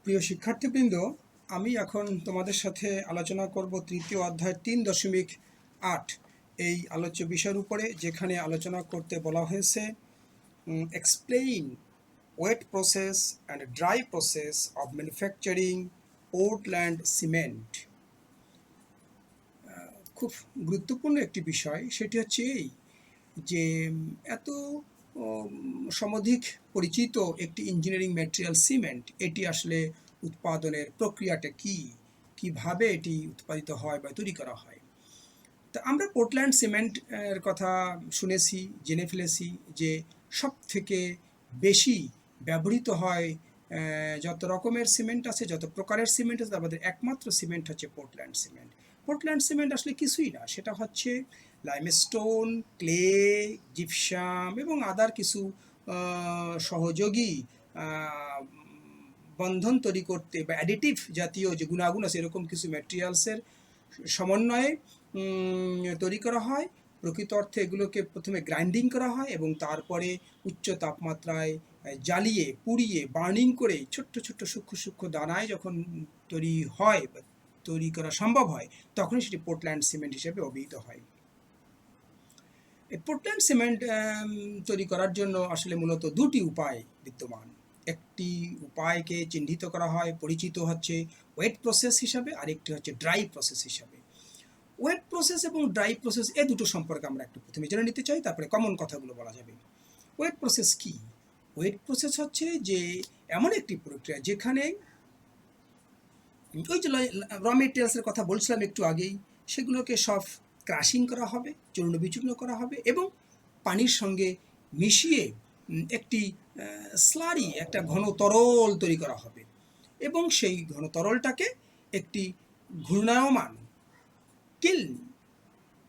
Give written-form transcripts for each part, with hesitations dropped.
প্রিয় শিক্ষার্থীবৃন্দ, আমি এখন তোমাদের সাথে আলোচনা করব তৃতীয় অধ্যায় 3.8 এই আলোচ্য বিষয়ের উপরে, যেখানে আলোচনা করতে বলা হয়েছে explain wet process and dry process of manufacturing Portland cement. খুব গুরুত্বপূর্ণ একটি বিষয়, সেটি হচ্ছে এই যে এত সমধিক পরিচিত একটি ইঞ্জিনিয়ারিং ম্যাটেরিয়াল সিমেন্ট, এটি আসলে উৎপাদনের প্রক্রিয়াটা কি, কিভাবে এটি উৎপাদিত হয় বা তৈরি করা হয়। তা আমরা পোর্টল্যান্ড সিমেন্ট এর কথা শুনেছি, জেনে ফেলেছি যে সব থেকে বেশি ব্যবহৃত হয় যত রকমের সিমেন্ট আছে, যত প্রকারের সিমেন্ট আছে, তার মধ্যে একমাত্র সিমেন্ট হচ্ছে পোর্টল্যান্ড সিমেন্ট। পোর্টল্যান্ড সিমেন্ট আসলে কিছুই না, সেটা হচ্ছে লাইমস্টোন, ক্লে, জিপসাম এবং আদার কিছু সহযোগী বন্ধন তৈরি করতে বা অ্যাডিটিভ জাতীয় যে গুণাগুণ আছে এরকম কিছু ম্যাটেরিয়ালসের সমন্বয়ে তৈরি করা হয়। প্রকৃত অর্থে এগুলোকে প্রথমে গ্রাইন্ডিং করা হয় এবং তারপরে উচ্চ তাপমাত্রায় জ্বালিয়ে পুড়িয়ে বার্নিং করে ছোট্ট ছোট্ট সূক্ষ্ম সূক্ষ্ম দানায় যখন তৈরি হয় বা তৈরি করা সম্ভব হয়, তখনই সেটি পোর্টল্যান্ড সিমেন্ট হিসেবে অভিহিত হয়। এই পোর্টল্যান্ড সিমেন্ট তৈরি করার জন্য আসলে মূলত দুটি উপায় বিদ্যমান। একটি উপায়কে চিহ্নিত করা হয়, পরিচিত হচ্ছে ওয়েট প্রসেস হিসাবে, আরেকটি হচ্ছে ড্রাই প্রসেস হিসাবে। ওয়েট প্রসেস এবং ড্রাই প্রসেস এ দুটো সম্পর্কে আমরা একটু প্রথমে জেনে নিতে চাই, তারপরে কমন কথাগুলো বলা যাবে। ওয়েট প্রসেস কি? ওয়েট প্রসেস হচ্ছে যে এমন একটি প্রক্রিয়া যেখানে ওই যে র মেটেরিয়ালসের কথা বলছিলাম একটু আগেই, সেগুলোকে সব ক্রাশিং করা হবে, চূর্ণ বিচূর্ণ করা হবে এবং পানির সঙ্গে মিশিয়ে একটি স্লারি, একটা ঘন তরল তৈরি করা হবে এবং সেই ঘন তরলটাকে একটি ঘূর্ণায়মান কিল্ন,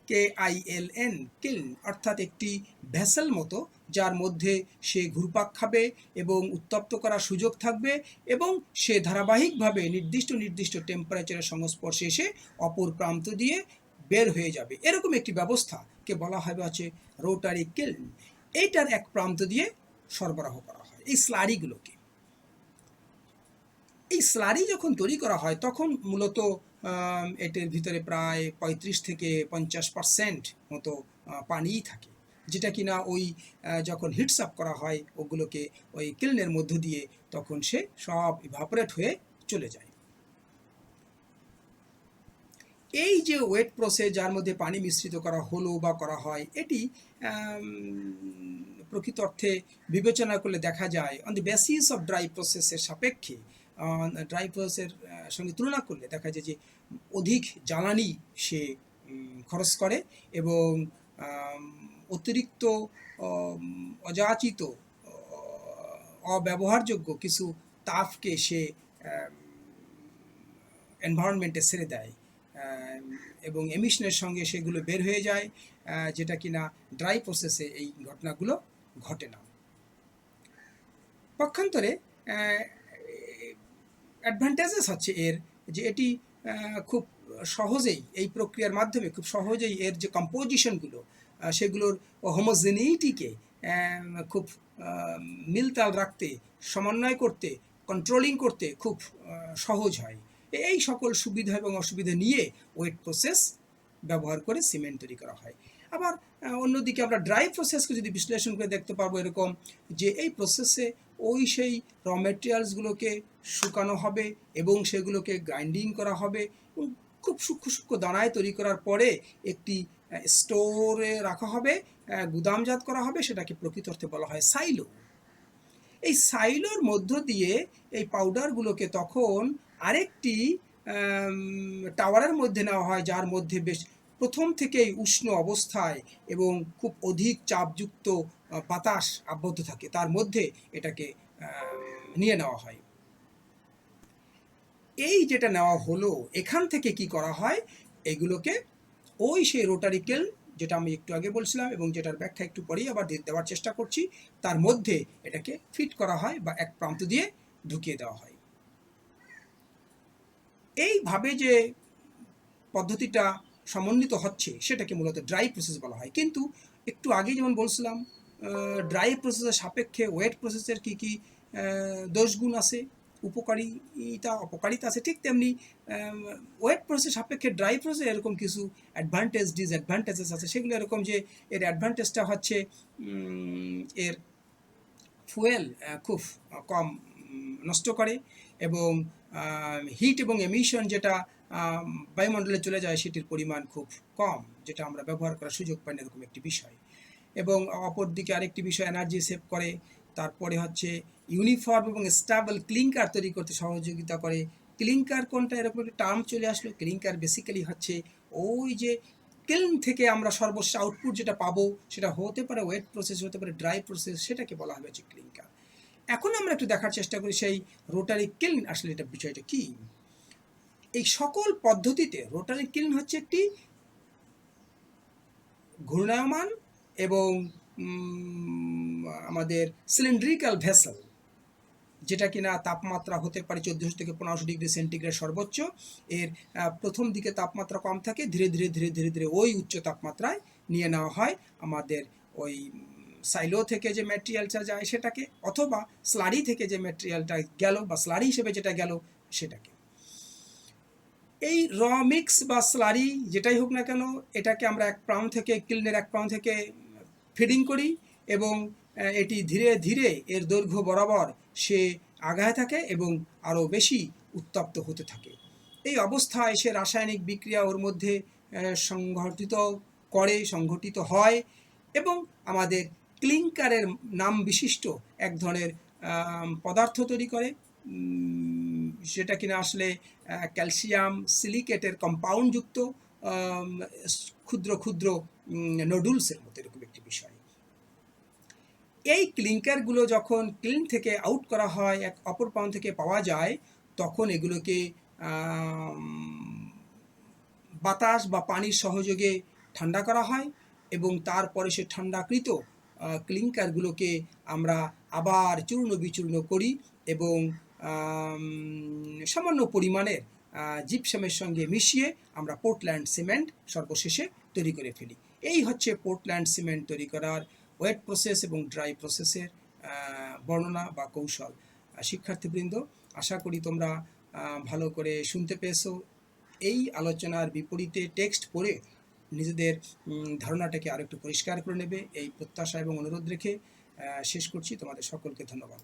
KILN, কিল্ন অর্থাৎ একটি ভেসেল মতো, যার মধ্যে সে ঘুরপাক খাবে এবং উত্তপ্ত করার সুযোগ থাকবে এবং সে ধারাবাহিকভাবে নির্দিষ্ট নির্দিষ্ট টেম্পারেচারের সংস্পর্শে এসে অপর প্রান্ত দিয়ে বের হয়ে যাবে। এরকম একটি ব্যবস্থাকে বলা হবে হচ্ছে রোটারি কিল্ন। এইটার এক প্রান্ত দিয়ে সরবরাহ করা হয় এই স্লারিগুলোকে। এই স্লারি যখন তৈরি করা হয় তখন মূলত এটার ভিতরে প্রায় 35 থেকে 50% মতো পানিই থাকে, যেটা কিনা ওই যখন হিটস আপ করা হয় ওগুলোকে ওই কিল্নের মধ্য দিয়ে, তখন সে সব ইভাপোরেট হয়ে চলে যায়। এই যে ওয়েট প্রসেস, যার মধ্যে পানি মিশ্রিত করা হলো বা করা হয়, এটি প্রকৃত অর্থে বিবেচনা করলে দেখা যায় on the basis of dry প্রসেসের সাপেক্ষে, ড্রাই প্রসেসের সঙ্গে তুলনা করলে দেখা যায় যে অধিক জ্বালানি সে খরচ করে এবং অতিরিক্ত অযাচিত অব্যবহারযোগ্য কিছু তাপকে সে এনভায়রনমেন্টে ছেড়ে দেয় এবং এমিশনের সঙ্গে সেগুলো বের হয়ে যায়, যেটা কিনা ড্রাই প্রসেসে এই ঘটনাগুলো ঘটে না। পক্ষান্তরে অ্যাডভান্টেজেস হচ্ছে এর যে এটি খুব সহজেই এই প্রক্রিয়ার মাধ্যমে খুব সহজেই এর যে কম্পোজিশনগুলো সেগুলোর হোমোজেনিটিকে খুব মিলতাল রাখতে, সমন্বয় করতে, কন্ট্রোলিং করতে খুব সহজ হয়। এই সকল সুবিধা এবং অসুবিধা নিয়ে ওয়েট প্রসেস ব্যবহার করে সিমেন্ট তৈরি করা হয়। আবার অন্যদিকে আমরা ড্রাই প্রসেসকে যদি বিশ্লেষণ করে দেখতে পারবো এরকম যে এই প্রসেসে ওই সেই র মেটেরিয়ালসগুলোকে শুকানো হবে এবং সেগুলোকে গ্রাইন্ডিং করা হবে এবং খুব সূক্ষ্ম সূক্ষ্ম দানায় তৈরি করার পরে একটি স্টোরে রাখা হবে, গুদামজাত করা হবে, সেটাকে প্রকৃত অর্থে বলা হয় সাইলো। এই সাইলোর মধ্য দিয়ে এই পাউডারগুলোকে তখন আরেকটি টাওয়ারের মধ্যে নেওয়া হয়, যার মধ্যে বেশ প্রথম থেকেই উষ্ণ অবস্থায় এবং খুব অধিক চাপযুক্ত বাতাস আবদ্ধ থাকে, তার মধ্যে এটাকে নিয়ে নেওয়া হয়। এই যেটা নেওয়া হলো, এখান থেকে কি করা হয়, এগুলোকে ওই সেই রোটারি কিল্ন, যেটা আমি একটু আগে বলছিলাম এবং যেটার ব্যাখ্যা একটু পরেই আবার দেওয়ার চেষ্টা করছি, তার মধ্যে এটাকে ফিট করা হয় বা এক প্রান্ত দিয়ে ঢুকিয়ে দেওয়া হয়। এইভাবে যে পদ্ধতিটা সমন্বিত হচ্ছে সেটাকে মূলত ড্রাই প্রসেস বলা হয়। কিন্তু একটু আগে যেমন বলছিলাম, ড্রাই প্রসেসের সাপেক্ষে ওয়েট প্রসেসের কী কী দোষগুণ আছে, উপকারিতা অপকারিতা আছে, ঠিক তেমনি ওয়েট প্রসেস সাপেক্ষে ড্রাই প্রসেস এরকম কিছু অ্যাডভান্টেজ ডিসঅ্যাডভান্টেজেস আছে। সেগুলো এরকম যে এর অ্যাডভান্টেজটা হচ্ছে এর ফুয়েল খুব কম নষ্ট করে, এবং হিট এবং এমিশন যেটা বায়ুমণ্ডলে চলে যায় সেটির পরিমাণ খুব কম, যেটা আমরা ব্যবহার করার সুযোগ পাই না, এরকম একটি বিষয়। এবং অপরদিকে আরেকটি বিষয় এনার্জি সেভ করে। তারপরে হচ্ছে ইউনিফর্ম এবং স্টেবল ক্লিংকার তৈরি করতে সহযোগিতা করে। ক্লিংকার কোনটা, এরকম একটা টার্ম চলে আসলো। ক্লিংকার বেসিক্যালি হচ্ছে ওই যে কিল্ন থেকে আমরা সর্বশেষ আউটপুট যেটা পাবো, সেটা হতে পারে ওয়েট প্রসেস, হতে পারে ড্রাই প্রসেস, সেটাকে বলা হবে হচ্ছে ক্লিংকার। এখন আমরা একটু দেখার চেষ্টা করি সেই রোটারি কিল্ন আসলে এটা বিষয়টা কি। এই সকল পদ্ধতিতে রোটারি কিল্ন হচ্ছে একটি ঘূর্ণায়মান এবং আমাদের সিলিন্ড্রিক্যাল ভেসেল, যেটা কিনা তাপমাত্রা হতে পারে 1400 থেকে 1500 ডিগ্রি সেন্টিগ্রেড সর্বোচ্চ। এর প্রথম দিকে তাপমাত্রা কম থাকে, ধীরে ধীরে ধীরে ধীরে ধীরে ওই উচ্চ তাপমাত্রায় নিয়ে নেওয়া হয় আমাদের ওই সাইলো থেকে যে ম্যাটেরিয়ালটা যায় সেটাকে, অথবা স্লারি থেকে যে ম্যাটেরিয়ালটা গেল বা স্লারি হিসেবে যেটা গেল সেটাকে। এই র মিক্স বা স্লারি যেটাই হোক না কেন, এটাকে আমরা এক প্রান্ত থেকে কিল্নের এক প্রান্ত থেকে ফিডিং করি, এবং এটি ধীরে ধীরে এর দৈর্ঘ্য বরাবর সে আগায় থাকে এবং আরও বেশি উত্তপ্ত হতে থাকে। এই অবস্থায় সে রাসায়নিক বিক্রিয়া ওর মধ্যে সংঘটিত হয়, এবং আমাদের ক্লিংকারের নাম বিশিষ্ট এক ধরনের পদার্থ তৈরি করে, সেটা কিনা আসলে ক্যালসিয়াম সিলিকেটের কম্পাউন্ডযুক্ত ক্ষুদ্র ক্ষুদ্র নোডুলসের মতো এরকম একটি বিষয়। এই ক্লিংকারগুলো যখন কিল্ন থেকে আউট করা হয়, এক অপর প্রান্ত থেকে পাওয়া যায়, তখন এগুলোকে বাতাস বা পানির সহযোগে ঠান্ডা করা হয়, এবং তারপরে সে ঠান্ডাকৃত ক্লিংকারগুলোকে আমরা আবার চূর্ণ বিচূর্ণ করি, এবং সামান্য পরিমাণের জিপসামের সঙ্গে মিশিয়ে আমরা পোর্টল্যান্ড সিমেন্ট সর্বশেষে তৈরি করে ফেলি। এই হচ্ছে পোর্টল্যান্ড সিমেন্ট তৈরি করার ওয়েট প্রসেস এবং ড্রাই প্রসেসের বর্ণনা বা কৌশল। শিক্ষার্থীবৃন্দ, আশা করি তোমরা ভালো করে শুনতে পেয়েছো। এই আলোচনার বিপরীতে টেক্সট পড়ে নিজেদের ধারণাটাকে আরো একটু পরিষ্কার করে নেবে, এই প্রত্যাশা এবং অনুরোধ রেখে শেষ করছি। তোমাদের সকলকে ধন্যবাদ।